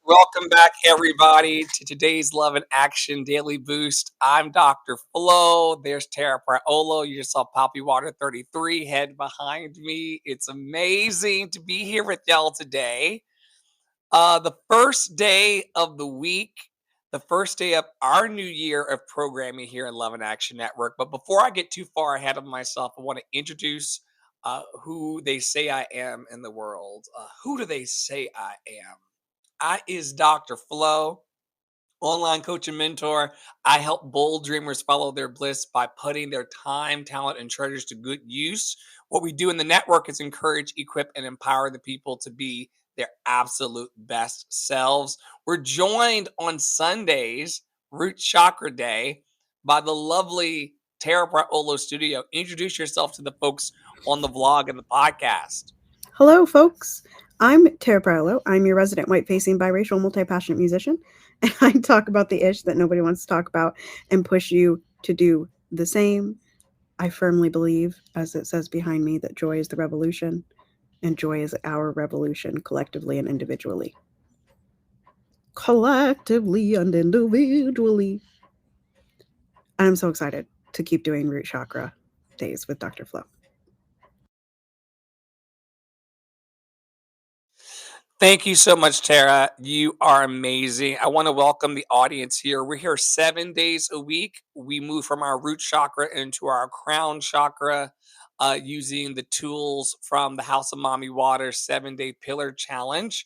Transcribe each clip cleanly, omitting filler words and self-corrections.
Welcome back, everybody, to today's Love and Action Daily Boost. I'm Dr. Flo. There's Tara Priolo. You just saw Poppy Water 33 head behind me. It's amazing to be here with y'all today. The first day of the week, the first day of our new year of programming here in Love and Action Network. But before I get too far ahead of myself, I want to introduce who they say I am in the world. Who do they say I am? I is Dr. Flo, online coach and mentor. I help bold dreamers follow their bliss by putting their time, talent, and treasures to good use. What we do in the network is encourage, equip, and empower the people to be their absolute best selves. We're joined on Sundays, Root Chakra Day, by the lovely Tara Priolo Studio. Introduce yourself to the folks on the vlog and the podcast. Hello, folks. I'm Tara Priolo. I'm your resident white-facing, biracial, multi-passionate musician, and I talk about the ish that nobody wants to talk about and push you to do the same. I firmly believe, as it says behind me, that joy is the revolution, and joy is our revolution, collectively and individually. Collectively and individually. I'm so excited to keep doing Root Chakra days with Dr. Flo. Thank you so much, Tara. You are amazing. I want to welcome the audience here. We're here 7 days a week. We move from our root chakra into our crown chakra using the tools from the House of Mommy Water 7-Day Pillar Challenge.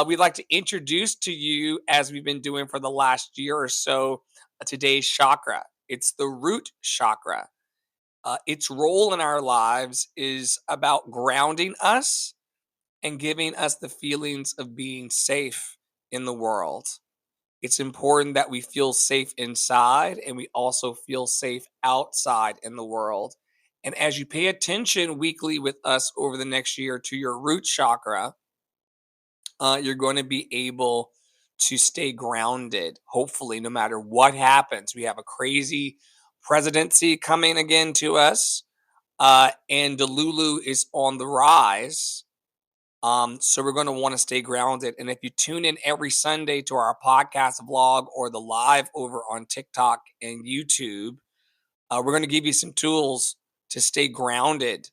We'd like to introduce to you, as we've been doing for the last year or so, today's chakra. It's the root chakra. Its role in our lives is about grounding us and giving us the feelings of being safe in the world. It's important that we feel safe inside and we also feel safe outside in the world. And as you pay attention weekly with us over the next year to your root chakra, you're going to be able to stay grounded, hopefully, no matter what happens. We have a crazy presidency coming again to us, and Delulu is on the rise. So we're going to want to stay grounded. And if you tune in every Sunday to our podcast vlog or the live over on TikTok and YouTube, we're going to give you some tools to stay grounded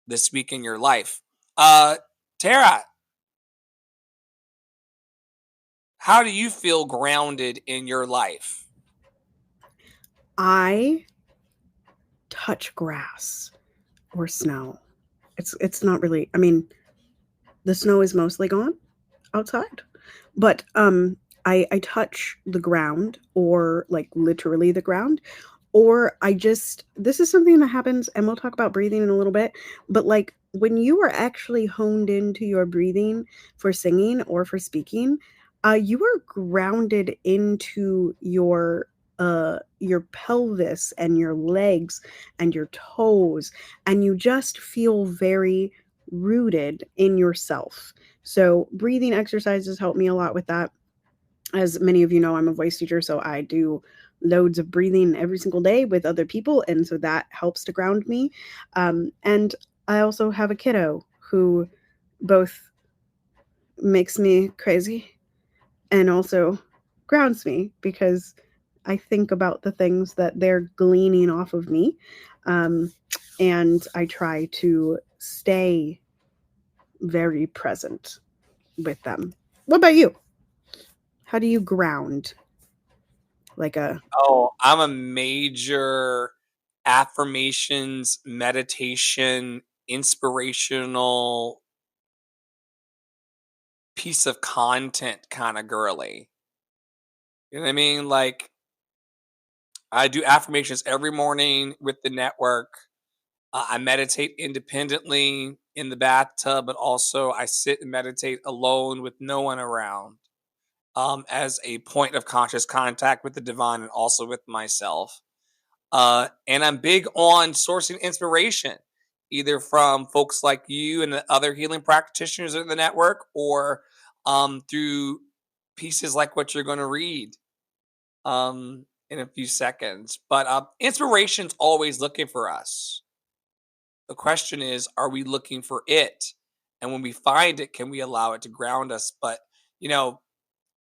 this week in your life. Tara, how do you feel grounded in your life? I touch grass or snow. It's not really, I mean, the snow is mostly gone outside, but I touch the ground, or like literally the ground, or this is something that happens, and we'll talk about breathing in a little bit, but like when you are actually honed into your breathing for singing or for speaking, you are grounded into your pelvis and your legs and your toes, and you just feel very rooted in yourself. So breathing exercises help me a lot with that. As many of you know, I'm a voice teacher, so I do loads of breathing every single day with other people, and so that helps to ground me. And I also have a kiddo who both makes me crazy and also grounds me, because I think about the things that they're gleaning off of me, and I try to stay very present with them. What about you? How do you ground? Oh, I'm a major affirmations, meditation, inspirational piece of content kind of girly. You know what I mean? Like, I do affirmations every morning with the network. I meditate independently in the bathtub, but also I sit and meditate alone with no one around, as a point of conscious contact with the divine and also with myself. And I'm big on sourcing inspiration, either from folks like you and the other healing practitioners in the network, or through pieces like what you're going to read in a few seconds. But inspiration's always looking for us. The question is, are we looking for it? And when we find it, can we allow it to ground us? But, you know,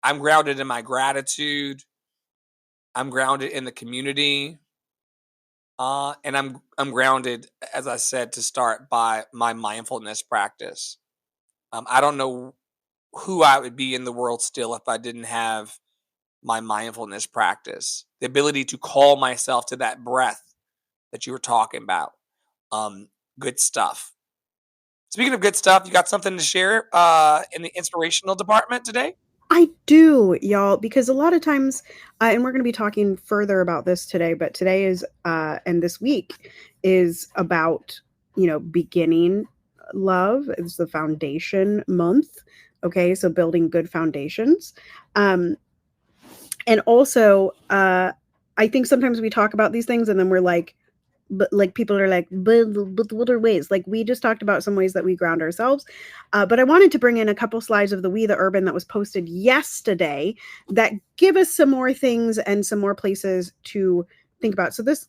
I'm grounded in my gratitude. I'm grounded in the community. And I'm grounded, as I said, to start by my mindfulness practice. I don't know who I would be in the world still if I didn't have my mindfulness practice. The ability to call myself to that breath that you were talking about. Um, Good stuff. Speaking of good stuff, you got something to share in the inspirational department today? I do, y'all, because a lot of times, and we're going to be talking further about this today, but today is, and this week is about, beginning love. It's the foundation month. Okay. So building good foundations. Um, and also, I think sometimes we talk about these things and then we're like, but like people are like, but what are ways? Like we just talked about some ways that we ground ourselves. But I wanted to bring in a couple slides of the We the Urban that was posted yesterday that give us some more things and some more places to think about. So this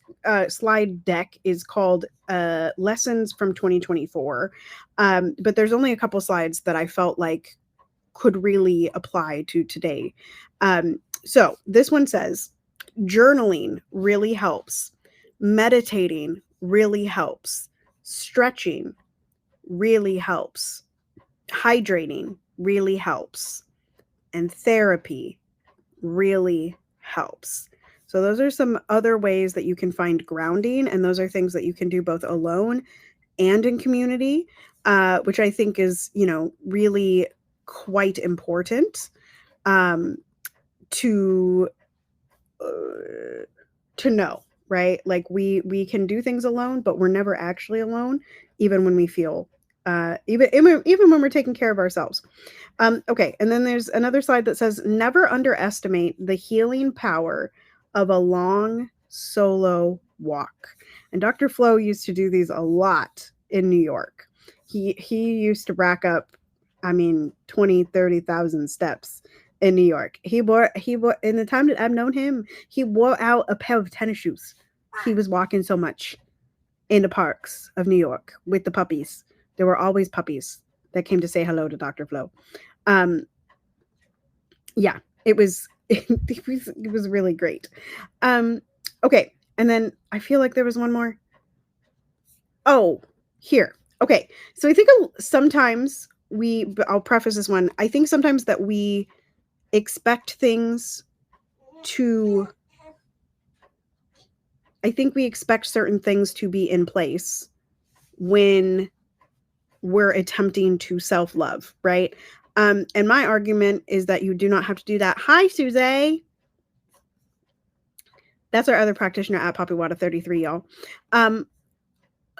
slide deck is called Lessons from 2024. But there's only a couple slides that I felt like could really apply to today. So this one says, journaling really helps. Meditating really helps. Stretching really helps. Hydrating really helps. And therapy really helps. So, those are some other ways that you can find grounding. And those are things that you can do both alone and in community, which I think is, really quite important to know, right? Like we can do things alone, but we're never actually alone, even when we feel even when we're taking care of ourselves. Okay, and then there's another slide that says never underestimate the healing power of a long solo walk. And Dr. Flo used to do these a lot in New York. He used to rack up, 20-30,000 steps in New York. He wore in the time that I've known him, he wore out a pair of tennis shoes. He was walking so much in the parks of New York with the puppies. There were always puppies that came to say hello to Dr. Flo. Yeah, it was it was really great. Okay, and then I feel like there was one more. Oh, here. Okay, so I think sometimes I'll preface this one. I think sometimes that we expect things to I think we expect certain things to be in place when we're attempting to self-love, right? And my argument is that you do not have to do that. Hi, Suze. That's our other practitioner at Poppywater33, y'all.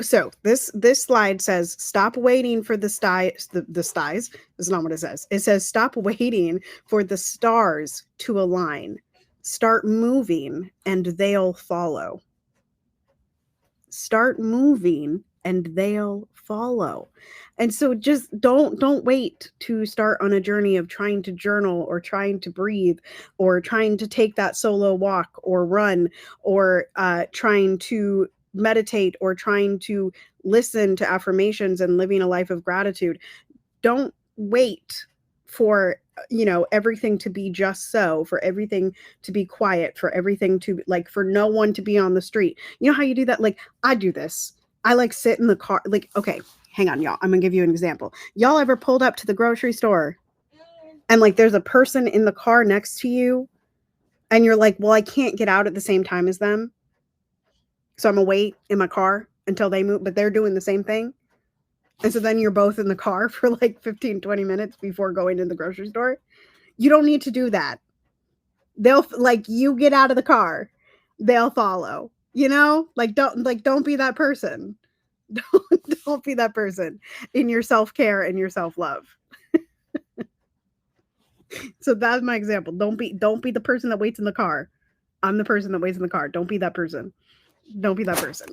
So this slide says stop waiting for the stars. The stars. That's not what it says. It says stop waiting for the stars to align. Start moving and they'll follow. Start moving and they'll follow. And so just don't wait to start on a journey of trying to journal or trying to breathe or trying to take that solo walk or run or trying to meditate or trying to listen to affirmations and living a life of gratitude. Don't wait for everything to be just so, for everything to be quiet, for everything to like, for no one to be on the street. You know how you do that? Like I do this. I like sit in the car. Like, okay, hang on, y'all. I'm gonna give you an example. Y'all ever pulled up to the grocery store and like there's a person in the car next to you and you're like, well, I can't get out at the same time as them, so I'm gonna wait in my car until they move, but they're doing the same thing. And so then you're both in the car for like 15, 20 minutes before going to the grocery store. You don't need to do that. They'll like, you get out of the car, they'll follow, like don't be that person. Don't be that person in your self-care and your self-love. So that's my example. Don't be the person that waits in the car. I'm the person that waits in the car. Don't be that person. Don't be that person.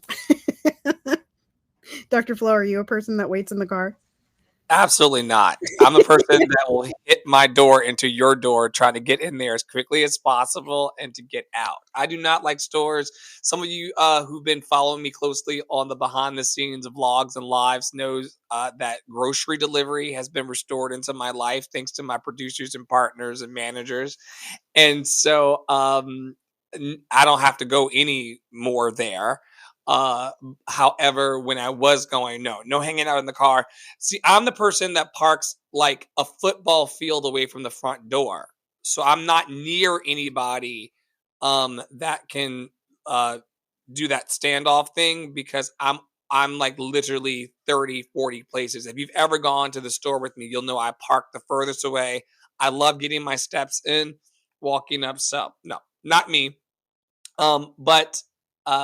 Dr. Flo, are you a person that waits in the car? Absolutely not. I'm the person that will hit my door into your door, trying to get in there as quickly as possible and to get out. I do not like stores. Some of you who've been following me closely on the behind the scenes vlogs and lives knows that grocery delivery has been restored into my life thanks to my producers and partners and managers. And so I don't have to go any more there. Uh, However, when I was going, no hanging out in the car. See, I'm the person that parks like a football field away from the front door. So I'm not near anybody that can uh do that standoff thing because I'm like literally 30, 40 places. If you've ever gone to the store with me, you'll know I park the furthest away. I love getting my steps in, walking up. So no, not me. But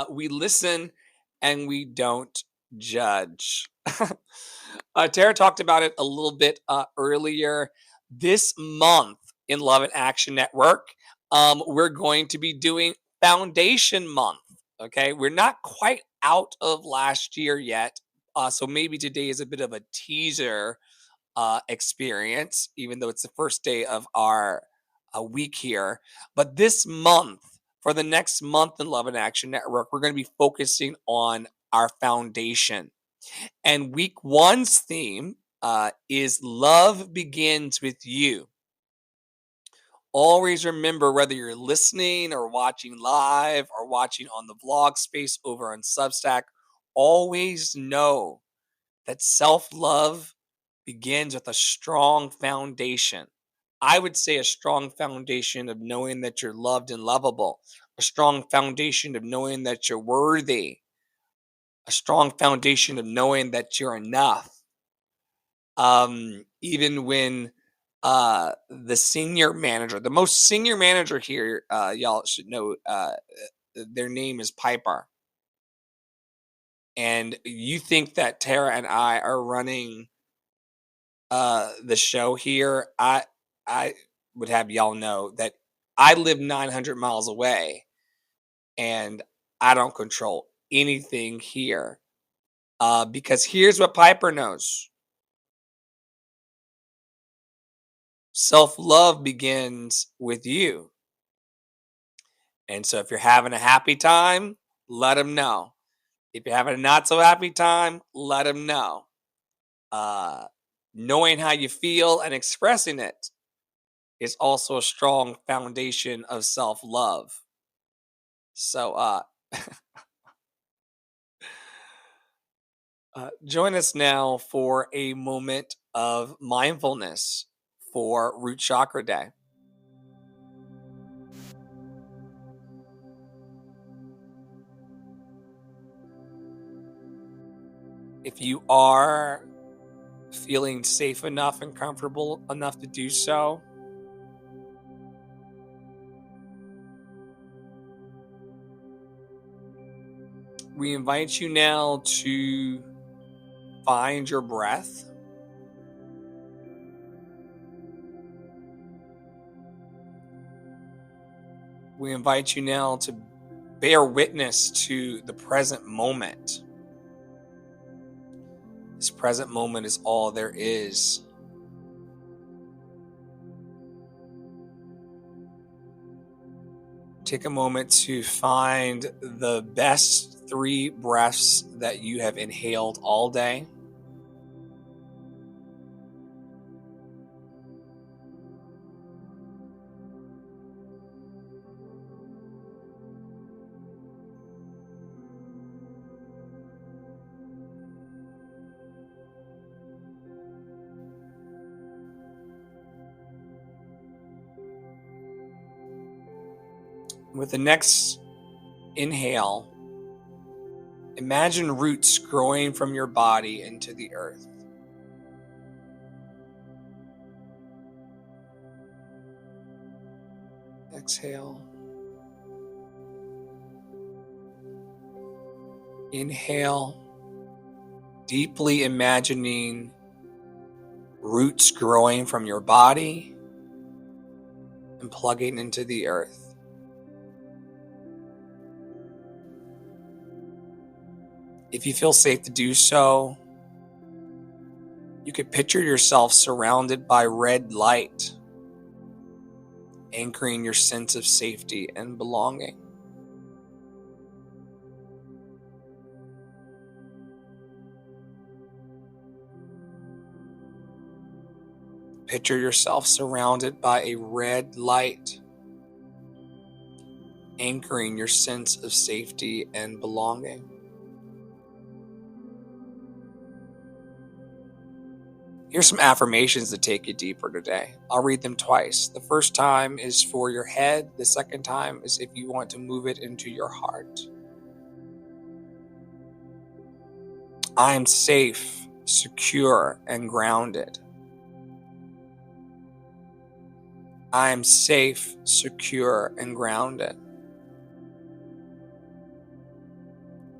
we listen and we don't judge. Tara talked about it a little bit earlier. This month in Love and Action Network, we're going to be doing Foundation Month. Okay, we're not quite out of last year yet, so maybe today is a bit of a teaser experience, even though it's the first day of our week here. But this month, for the next month in Love and Action Network, we're going to be focusing on our foundation. And week one's theme is Love Begins with You. Always remember, whether you're listening or watching live or watching on the vlog space over on Substack, always know that self love begins with a strong foundation. I would say a strong foundation of knowing that you're loved and lovable, a strong foundation of knowing that you're worthy, a strong foundation of knowing that you're enough. Even when the senior manager, the most senior manager here, y'all should know, their name is Piper. And you think that Tara and I are running the show here, I would have y'all know that I live 900 miles away and I don't control anything here. Because here's what Piper knows. Self-love begins with you. And so if you're having a happy time, let them know. If you're having a not so happy time, let them know. Uh Knowing how you feel and expressing it is also a strong foundation of self-love. So join us now for a moment of mindfulness for Root Chakra Day. If you are feeling safe enough and comfortable enough to do so, we invite you now to find your breath. We invite you now to bear witness to the present moment. This present moment is all there is. Take a moment to find the best 3 breaths that you have inhaled all day. With the next inhale, imagine roots growing from your body into the earth. Exhale. Inhale, deeply imagining roots growing from your body and plugging into the earth. If you feel safe to do so, You could picture yourself surrounded by red light, anchoring your sense of safety and belonging. Picture yourself surrounded by a red light, anchoring your sense of safety and belonging. Here's some affirmations to take you deeper today. I'll read them twice. The first time is for your head. The second time is if you want to move it into your heart. I am safe, secure, and grounded. I am safe, secure, and grounded.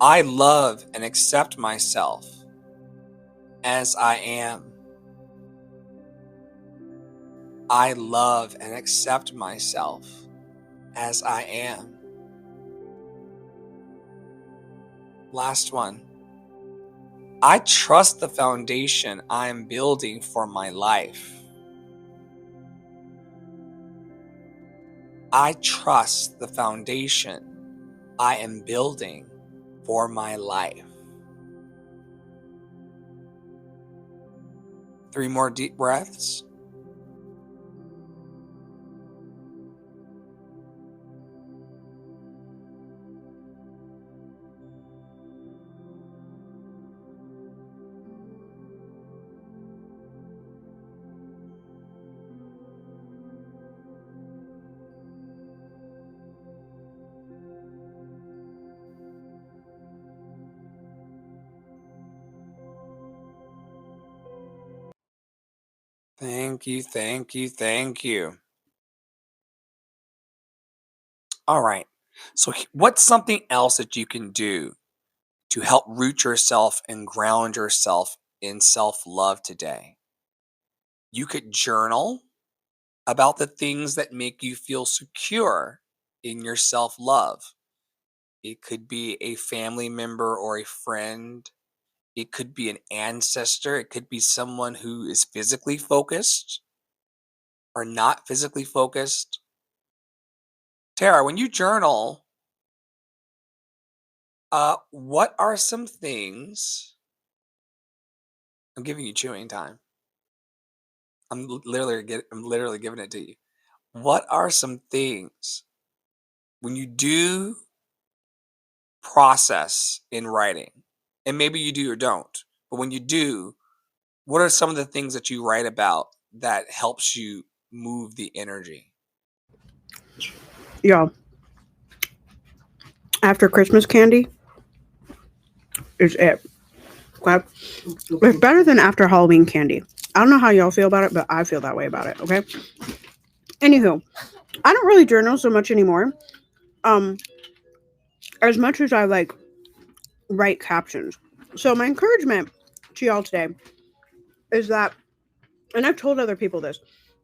I love and accept myself as I am. I love and accept myself as I am. Last one. I trust the foundation I am building for my life. I trust the foundation I am building for my life. 3 more deep breaths. Thank you, thank you, thank you. All right. So, what's something else that you can do to help root yourself and ground yourself in self love today? You could journal about the things that make you feel secure in your self love. It could be a family member or a friend. It could be an ancestor. It could be someone who is physically focused or not physically focused. Tara, when you journal, what are some things? I'm giving you chewing time. I'm literally giving it to you. What are some things when you do process in writing, and maybe you do or don't, but when you do, what are some of the things that you write about that helps you move the energy? Yeah. After Christmas candy is it. Okay? It's better than after Halloween candy. I don't know how y'all feel about it, but I feel that way about it. Okay. Anywho, I don't really journal so much anymore. As much as I like write captions. So my encouragement to y'all today is that, and I've told other people this,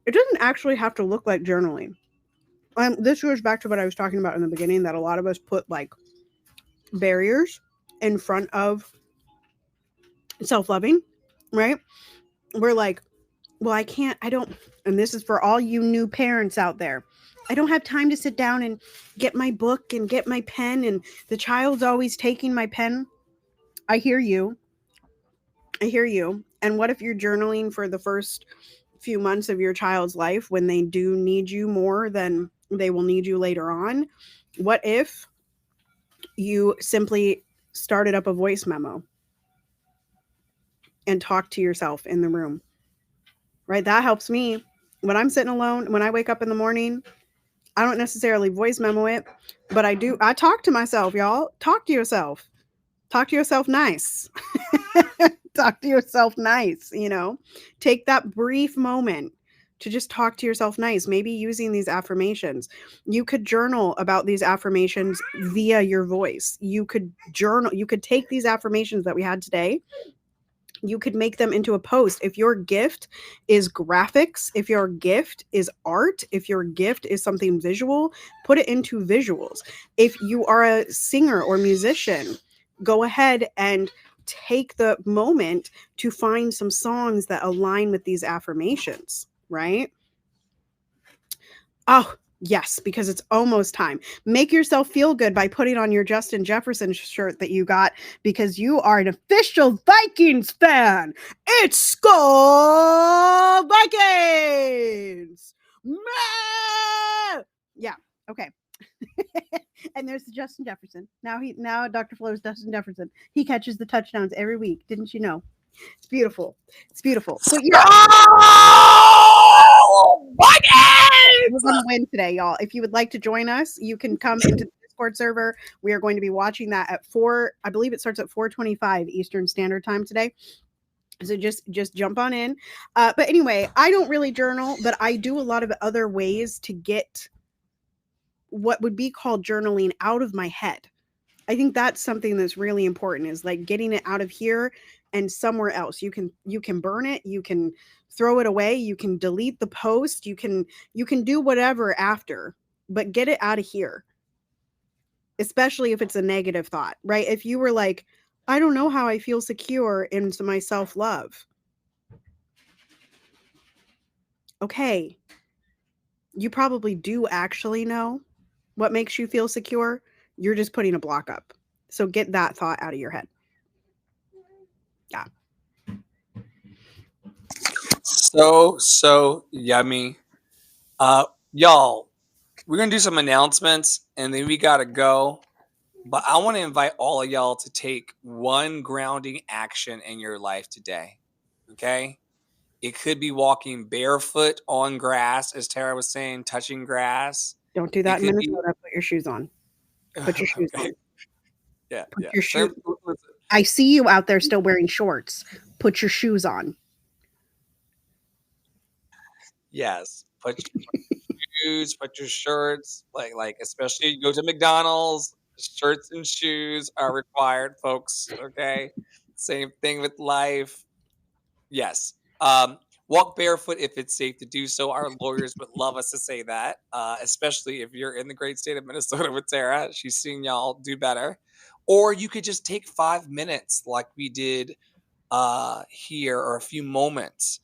it doesn't actually have to look like journaling. This goes back to what I was talking about in the beginning, that a lot of us put like barriers in front of self-loving, right? We're like, well, I don't, and this is for all you new parents out there. I don't have time to sit down and get my book and get my pen, and the child's always taking my pen. I hear you. And what if you're journaling for the first few months of your child's life when they do need you more than they will need you later on? What if you simply started up a voice memo and talked to yourself in the room? Right? That helps me when I'm sitting alone. When I wake up in the morning, I don't necessarily voice memo it, but I talk to myself, y'all. Talk to yourself. Talk to yourself nice. Talk to yourself nice, Take that brief moment to just talk to yourself nice, maybe using these affirmations. You could journal about these affirmations via your voice. You could take these affirmations that we had today. You could make them into a post. If your gift is graphics, if your gift is art, if your gift is something visual, put it into visuals. If you are a singer or musician, go ahead and take the moment to find some songs that align with these affirmations, right? Oh, yes, because it's almost time. Make yourself feel good by putting on your Justin Jefferson shirt that you got because you are an official Vikings fan. It's Skull Vikings! Meh! Yeah, okay. And there's Justin Jefferson. Now Dr. Flo's Justin Jefferson. He catches the touchdowns every week. Didn't you know? It's beautiful. It's beautiful. But yeah, we're going to win today, y'all. If you would like to join us, you can come into the Discord server. We are going to be watching that at 4. I believe it starts at 4:25 Eastern Standard Time today. So just jump on in. But anyway, I don't really journal, but I do a lot of other ways to get what would be called journaling out of my head. I think that's something that's really important, is like getting it out of here and somewhere else. You can burn it, you can throw it away, you can delete the post, you can do whatever after, but get it out of here. Especially if it's a negative thought, right? If you were like, I don't know how I feel secure in my self-love. Okay. You probably do actually know what makes you feel secure. You're just putting a block up. So get that thought out of your head. Yeah. So yummy. Y'all, we're gonna do some announcements and then we gotta go. But I want to invite all of y'all to take one grounding action in your life today. Okay? It could be walking barefoot on grass, as Tara was saying, touching grass. Don't do It that in could be Minnesota. Put your shoes on. Put your shoes on. Yeah, Put yeah. your shoes. I see you out there still wearing shorts. Put your shoes on. Yes. Put shoes, put your shirts, like especially you go to McDonald's, shirts and shoes are required, folks. Okay. Same thing with life. Yes. Walk barefoot if it's safe to do so. Our lawyers would love us to say that, especially if you're in the great state of Minnesota with Tara. She's seen y'all do better. Or you could just take 5 minutes like we did here, or a few moments,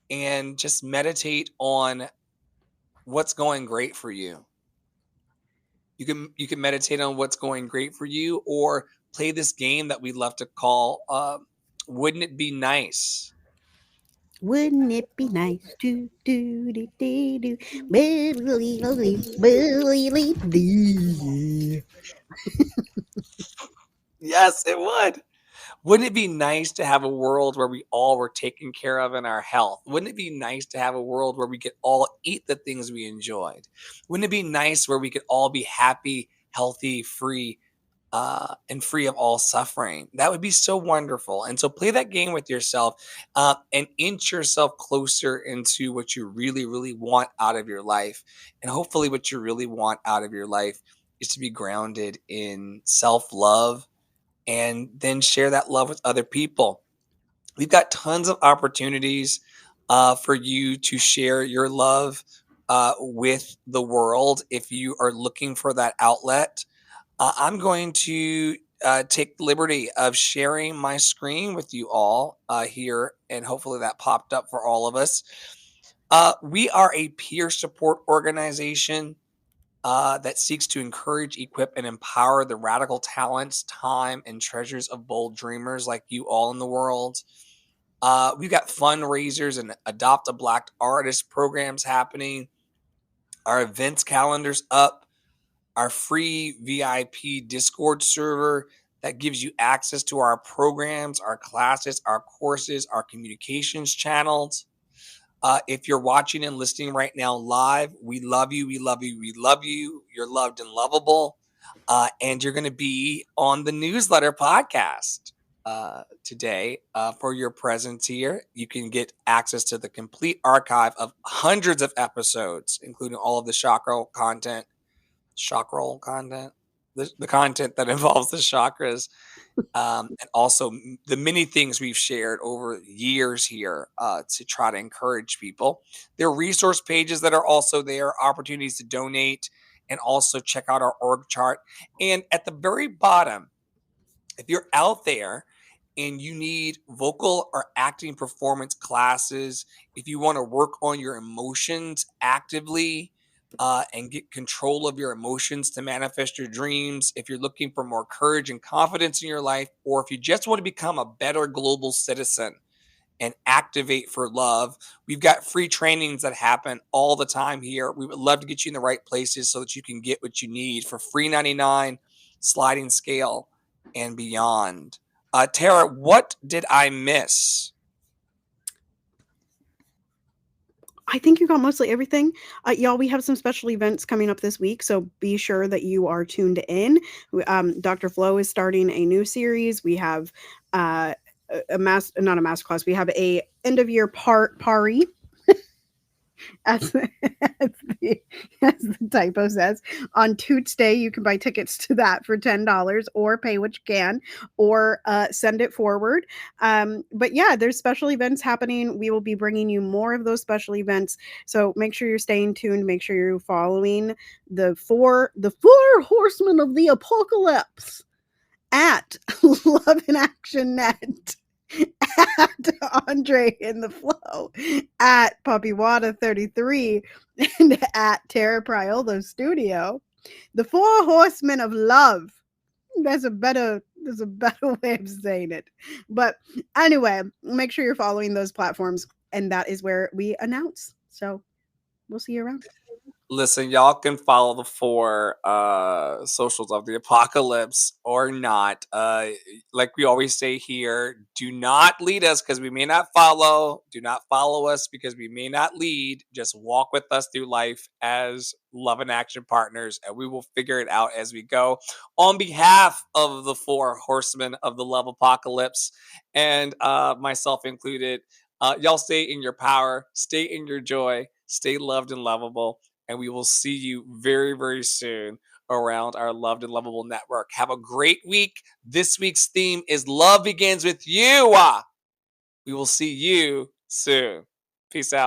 and just meditate on what's going great for you. You can meditate on what's going great for you, or play this game that we love to call Wouldn't It Be Nice? Wouldn't it be nice to do do do do? Yes, it would. Wouldn't it be nice to have a world where we all were taken care of in our health? Wouldn't it be nice to have a world where we could all eat the things we enjoyed? Wouldn't it be nice where we could all be happy, healthy, free, and free of all suffering? That would be so wonderful. And so play that game with yourself, and inch yourself closer into what you really, really want out of your life. And hopefully, what you really want out of your life is to be grounded in self love, and then share that love with other people. We've got tons of opportunities for you to share your love with the world if you are looking for that outlet. I'm going to take the liberty of sharing my screen with you all here, and hopefully that popped up for all of us. We are a peer support organization that seeks to encourage, equip, and empower the radical talents, time, and treasures of bold dreamers like you all in the world. We've got fundraisers and Adopt a Black Artist programs happening. Our events calendar's up. Our free VIP Discord server that gives you access to our programs, our classes, our courses, our communications channels. If you're watching and listening right now live, we love you. We love you. We love you. You're loved and lovable. And you're going to be on the newsletter podcast today for your presence here. You can get access to the complete archive of hundreds of episodes, including all of the chakra content, the content that involves the chakras, and also the many things we've shared over years here to try to encourage people. There are resource pages that are also there, opportunities to donate, and also check out our org chart. And at the very bottom, if you're out there and you need vocal or acting performance classes, if you want to work on your emotions actively and get control of your emotions to manifest your dreams, if you're looking for more courage and confidence in your life, or if you just want to become a better global citizen and activate for love, we've got free trainings that happen all the time here. We would love to get you in the right places so that you can get what you need for free 99, sliding scale, and beyond. Tara, what did I miss? I think you got mostly everything. Y'all, we have some special events coming up this week, so be sure that you are tuned in. Dr. Flo is starting a new series. We have not a master class. We have a end of year party, as, as, the, as the typo says. On Toots Day, you can buy tickets to that for $10 or pay what you can or send it forward. But yeah, there's special events happening. We will be bringing you more of those special events. So make sure you're staying tuned. Make sure you're following the four horsemen of the apocalypse at Love and Action Net, at Andre in the Flow, at Puppywada33, and at Tara Priolo Studio. The Four Horsemen of Love. There's a better way of saying it. But anyway, make sure you're following those platforms, and that is where we announce. So we'll see you around. Listen, y'all can follow the four socials of the apocalypse or not. Like we always say here, do not lead us because we may not follow. Do not follow us because we may not lead. Just walk with us through life as love and action partners, and we will figure it out as we go. On behalf of the four horsemen of the love apocalypse, and myself included, y'all stay in your power, stay in your joy, stay loved and lovable, and we will see you very, very soon around our Loved and Lovable network. Have a great week. This week's theme is Love Begins With You. We will see you soon. Peace out.